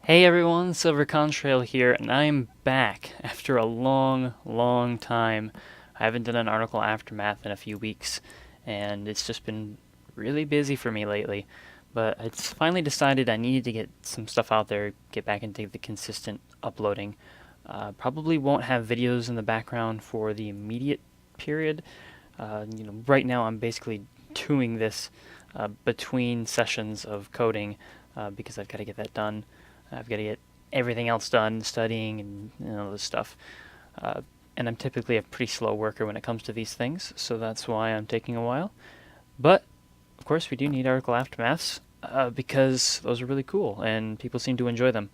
Hey everyone, Silver Contrail here, and I'm back after a long time. I haven't done an article aftermath in a few weeks, and it's just been really busy for me lately. But it's finally decided I needed to get some stuff out there, get back into the consistent uploading. Probably won't have videos in the background for the immediate period. Right now I'm basically doing this between sessions of coding because I've got to get that done. I've got to get everything else done, studying and all this stuff. Uh, and I'm typically a pretty slow worker when it comes to these things, so that's why I'm taking a while. But, of course, we do need article aftermaths because those are really cool and people seem to enjoy them.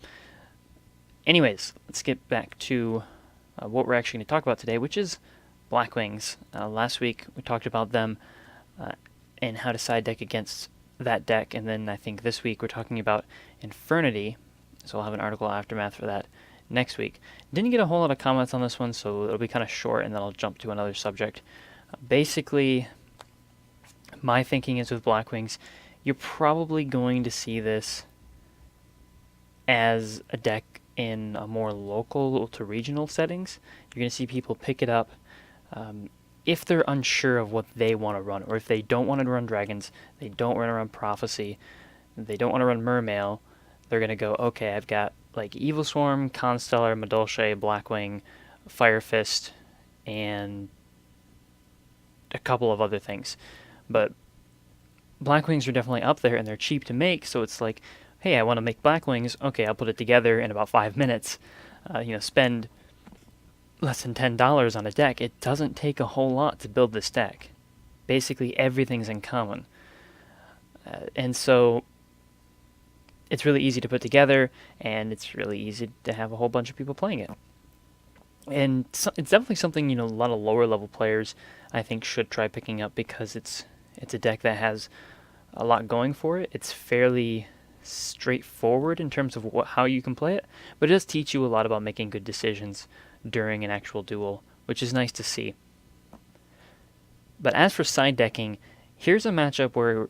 Anyways, let's get back to what we're actually going to talk about today, which is Blackwings. Last week we talked about them uh, and how to side deck against that deck, and then I think this week we're talking about Infernity, so I'll have an article aftermath for that next week. Didn't get a whole lot of comments on this one, so it'll be kind of short, and then I'll jump to another subject. Basically, my thinking is with Blackwings, you're probably going to see this as a deck in a more local to regional settings. You're going to see people pick it up if they're unsure of what they want to run, or if they don't want to run dragons, they don't want to run prophecy, they don't want to run mermail. They're going to go, okay, I've got like Evil Swarm, Constellar, Madolche, Blackwing, Fire Fist, and a couple of other things. But Blackwings are definitely up there, and they're cheap to make, so it's like, hey, I want to make Blackwings. Okay, I'll put it together in about 5 minutes. Spend less than $10 on a deck. It doesn't take a whole lot to build this deck. Basically, everything's in common. And so it's really easy to put together, and it's really easy to have a whole bunch of people playing it. And so, it's definitely something a lot of lower level players I think should try picking up because it's a deck that has a lot going for it. It's fairly straightforward in terms of how you can play it, but it does teach you a lot about making good decisions during an actual duel, which is nice to see. But as for side decking, here's a matchup where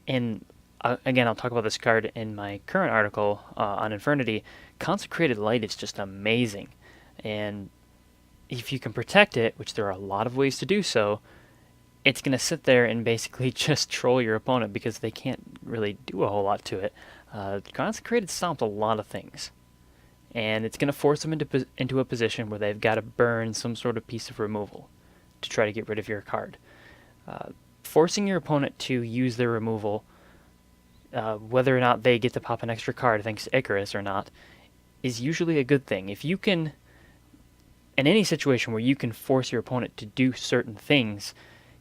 in again, I'll talk about this card in my current article on Infernity. Consecrated Light is just amazing, and if you can protect it, which there are a lot of ways to do so, it's going to sit there and basically just troll your opponent because they can't really do a whole lot to it. Consecrated stomps a lot of things, and it's going to force them into a position where they've got to burn some sort of piece of removal to try to get rid of your card. Forcing your opponent to use their removal, whether or not they get to pop an extra card thanks to Icarus or not, is usually a good thing. If you can, in any situation where you can force your opponent to do certain things,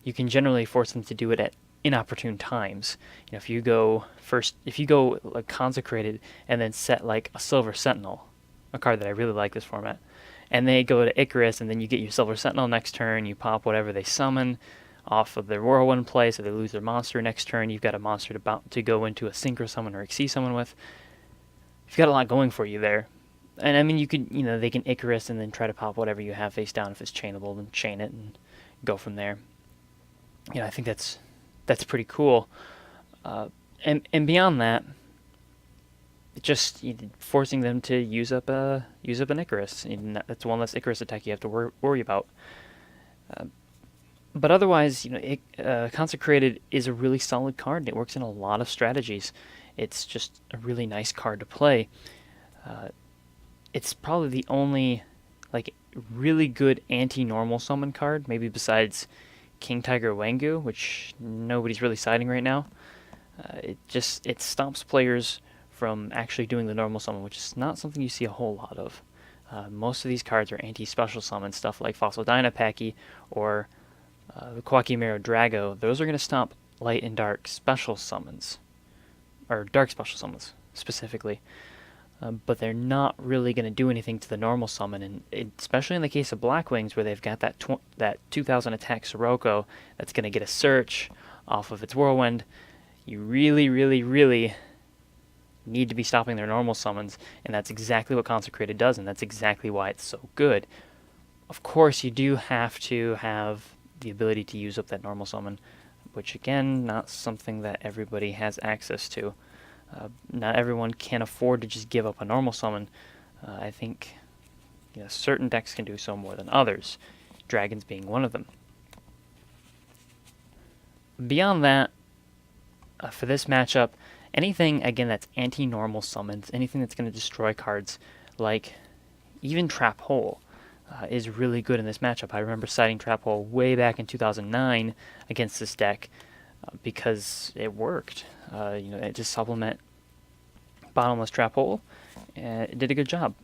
you can generally force them to do it at inopportune times. If you go like Consecrated and then set like a Silver Sentinel, a card that I really like this format, and they go to Icarus, and then you get your Silver Sentinel next turn, you pop whatever they summon off of their Whirlwind play, so they lose their monster next turn. You've got a monster to go into a Synchro Summon or Xyz Summon with. You've got a lot going for you there. And I mean, you could, they can Icarus and then try to pop whatever you have face down if it's chainable, then chain it and go from there. I think that's pretty cool. And beyond that, just forcing them to use up an Icarus. That's one less Icarus attack you have to worry about. But otherwise, Consecrated is a really solid card, and it works in a lot of strategies. It's just a really nice card to play. It's probably the only really good anti-normal summon card, maybe besides King Tiger Wangu, which nobody's really citing right now. It stops players from actually doing the normal summon, which is not something you see a whole lot of. Most of these cards are anti-special summon, stuff like Fossil Dynapacky or the Quackimero Drago. Those are going to stop light and dark special summons, or dark special summons specifically. But they're not really going to do anything to the normal summon, and especially in the case of Blackwings, where they've got that 2000 attack Sirocco that's going to get a search off of its Whirlwind. You really need to be stopping their normal summons, and that's exactly what Consecrated does, and that's exactly why it's so good. Of course, you do have to have the ability to use up that normal summon, which again, not something that everybody has access to. Not everyone can afford to just give up a normal summon. I think certain decks can do so more than others, dragons being one of them. Beyond that, for this matchup, anything, again, that's anti-normal summons, anything that's going to destroy cards, like even Trap Hole, is really good in this matchup. I remember siding Trap Hole way back in 2009 against this deck because it worked. It just supplement Bottomless Trap Hole, and it did a good job.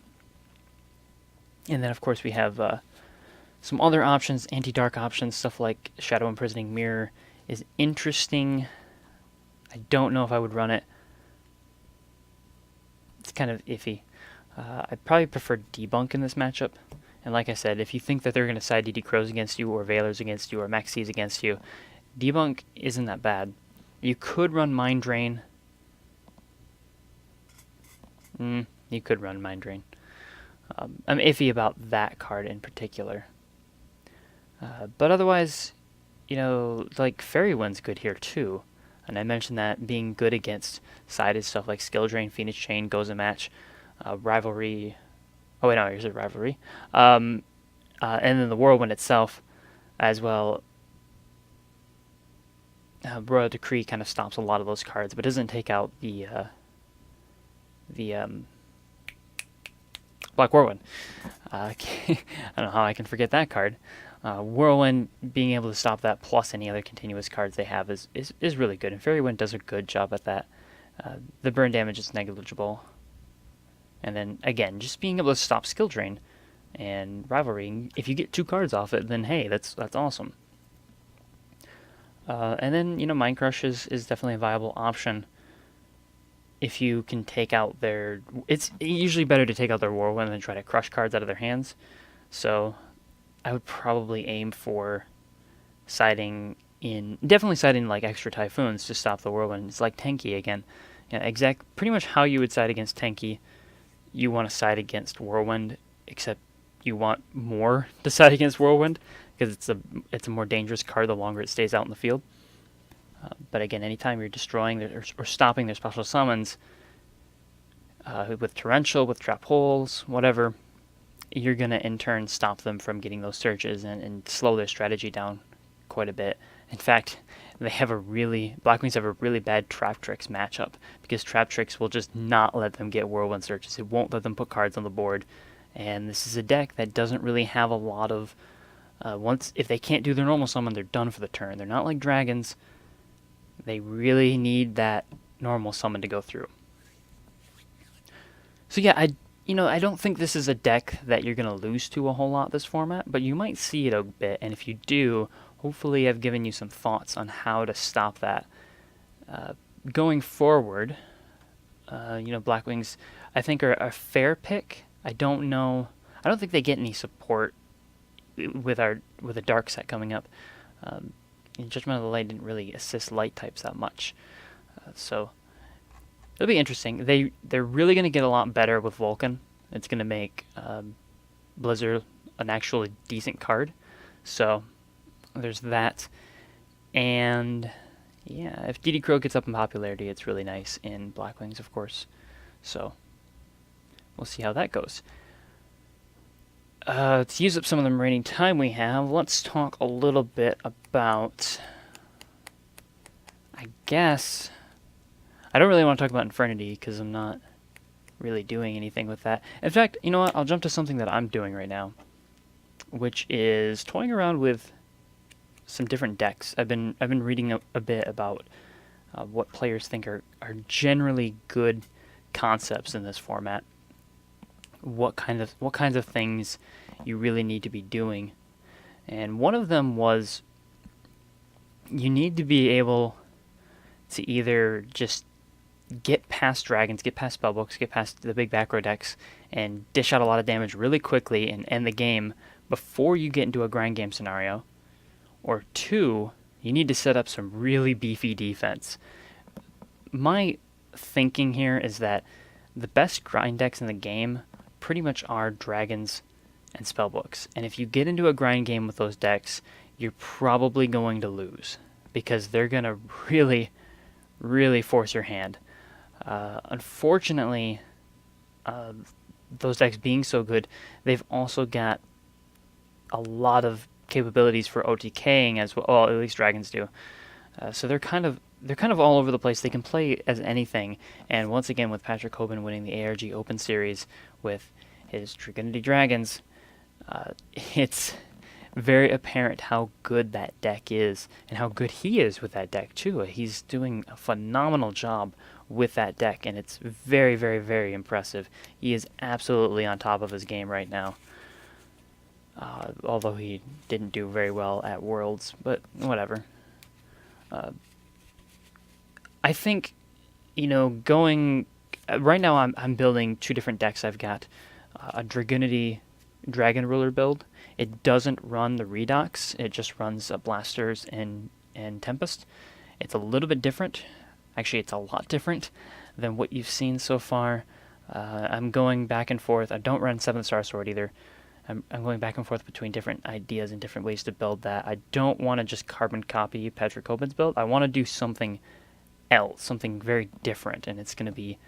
And then, of course, we have some other options, anti-dark options, stuff like Shadow Imprisoning Mirror is interesting. I don't know if I would run it. It's kind of iffy. I'd probably prefer Debunk in this matchup. And like I said, if you think that they're going to side DD Crows against you, or Veilers against you, or Maxis against you, Debunk isn't that bad. You could run Mind Drain. You could run Mind Drain. I'm iffy about that card in particular. But otherwise, like Fairy Wind's good here too. And I mentioned that being good against sided stuff like Skill Drain, Phoenix Chain, Goes a Match, Rivalry. Oh wait, no, here's a Rivalry. And then the Whirlwind itself as well. Royal Decree kind of stops a lot of those cards, but doesn't take out the Black Whirlwind. I don't know how I can forget that card. Whirlwind being able to stop that plus any other continuous cards they have is really good, and Fairy Wind does a good job at that. The burn damage is negligible. And then, again, just being able to stop Skill Drain and Rivalry, if you get 2 cards off it, then hey, that's awesome. And then, Mind Crush is definitely a viable option. If you can take out their... It's usually better to take out their Whirlwind than try to crush cards out of their hands. So I would probably aim for definitely siding like extra Typhoons to stop the Whirlwind. It's like Tenki again. Pretty much how you would side against Tenki, you want to side against Whirlwind, except you want more to side against Whirlwind, because it's a more dangerous card the longer it stays out in the field. But again, anytime you're destroying or stopping their special summons, with Torrential, with Trap Holes, whatever, you're going to in turn stop them from getting those searches and slow their strategy down quite a bit. In fact, Blackwings have a really bad Trap Tricks matchup, because Trap Tricks will just not let them get Whirlwind searches. It won't let them put cards on the board. And this is a deck that doesn't really have a lot of... if they can't do their normal summon, they're done for the turn. They're not like dragons. They really need that normal summon to go through. So yeah, I don't think this is a deck that you're going to lose to a whole lot this format, but you might see it a bit, and if you do, hopefully I've given you some thoughts on how to stop that. Going forward, Blackwings, I think, are a fair pick. I don't think they get any support with a dark set coming up. Judgment of the Light didn't really assist light types that much, so it'll be interesting. They're really going to get a lot better with Vulcan. It's going to make Blizzard an actually decent card. So there's that. And yeah, if DD Crow gets up in popularity, it's really nice in Blackwings, of course. So we'll see how that goes. To use up some of the remaining time we have, let's talk a little bit about, I guess, I don't really want to talk about Infernity because I'm not really doing anything with that. In fact, you know what, I'll jump to something that I'm doing right now, which is toying around with some different decks. I've been reading a bit about what players think are generally good concepts in this format. What kinds of things you really need to be doing. And one of them was you need to be able to either just get past dragons, get past spellbooks, get past the big back row decks, and dish out a lot of damage really quickly and end the game before you get into a grind game scenario. Or 2, you need to set up some really beefy defense. My thinking here is that the best grind decks in the game pretty much are dragons and spellbooks. And if you get into a grind game with those decks, you're probably going to lose, because they're going to really, really force your hand. Unfortunately, those decks being so good, they've also got a lot of capabilities for OTKing as well. Well, at least dragons do. So they're kind of all over the place. They can play as anything. And once again, with Patrick Hoban winning the ARG Open Series with his Dragunity Dragons, it's very apparent how good that deck is and how good he is with that deck too. He's doing a phenomenal job with that deck, and it's very, very, very impressive. He is absolutely on top of his game right now. Although he didn't do very well at Worlds, but whatever. I think, going right now, I'm building two different decks. I've got a Dragunity Dragon Ruler build. It doesn't run the Redox. It just runs Blasters and Tempest. It's a little bit different. Actually, it's a lot different than what you've seen so far. I'm going back and forth. I don't run 7-Star Sword either. I'm going back and forth between different ideas and different ways to build that. I don't want to just carbon copy Patrick Hoban's build. I want to do something else, something very different, and it's going to be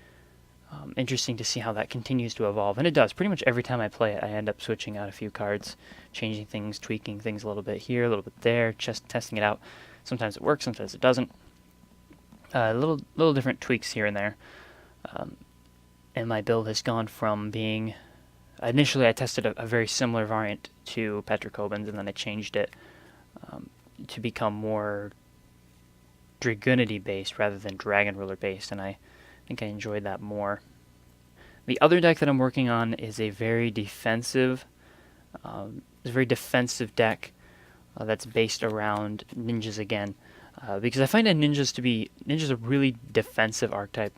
interesting to see how that continues to evolve. And it does. Pretty much every time I play it, I end up switching out a few cards, changing things, tweaking things a little bit here, a little bit there, just testing it out. Sometimes it works, sometimes it doesn't. Little different tweaks here and there. And my build has gone from being... Initially, I tested a very similar variant to Patrick Hoban's, and then I changed it to become more Dragunity based rather than Dragon Ruler based, and I think I enjoyed that more. The other deck that I'm working on is a very defensive, deck that's based around ninjas again, because I find ninjas a really defensive archetype.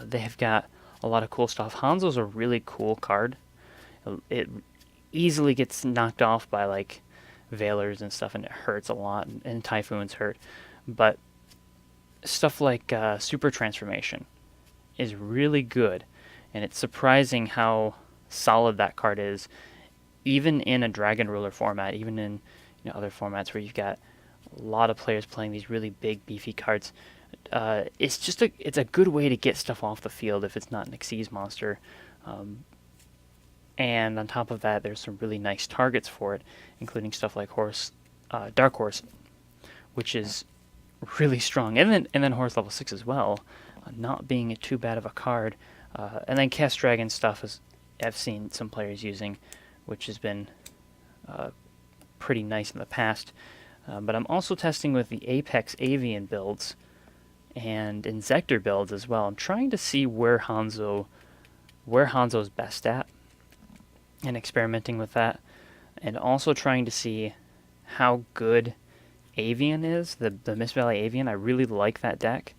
They have got a lot of cool stuff. Hanzo's a really cool card. It easily gets knocked off by like Veilers and stuff, and it hurts a lot, and Typhoons hurt. But stuff like Super Transformation is really good, and it's surprising how solid that card is, even in a Dragon Ruler format, even in other formats where you've got a lot of players playing these really big, beefy cards. It's a good way to get stuff off the field if it's not an Xyz monster. And on top of that, there's some really nice targets for it, including stuff like Dark Horse, which is really strong, and then Horse level 6 as well, not being too bad of a card. And then Cast Dragon stuff I've seen some players using, which has been pretty nice in the past. But I'm also testing with the Apex Avian builds and Inzektor builds as well. I'm trying to see where Hanzo's best at, and experimenting with that, and also trying to see how good Avian is, the Mist Valley Avian. I really like that deck,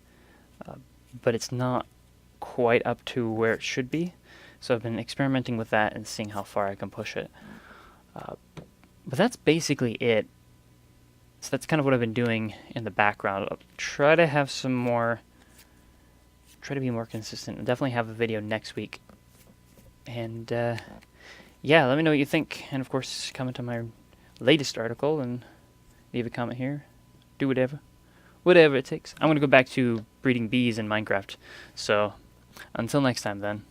but it's not quite up to where it should be, so I've been experimenting with that and seeing how far I can push it. But that's basically it. So that's kind of what I've been doing in the background. I'll try to be more consistent. I'll definitely have a video next week. And yeah, let me know what you think. And of course, comment on my latest article and leave a comment here. Do whatever it takes. I'm going to go back to breeding bees in Minecraft. So until next time then.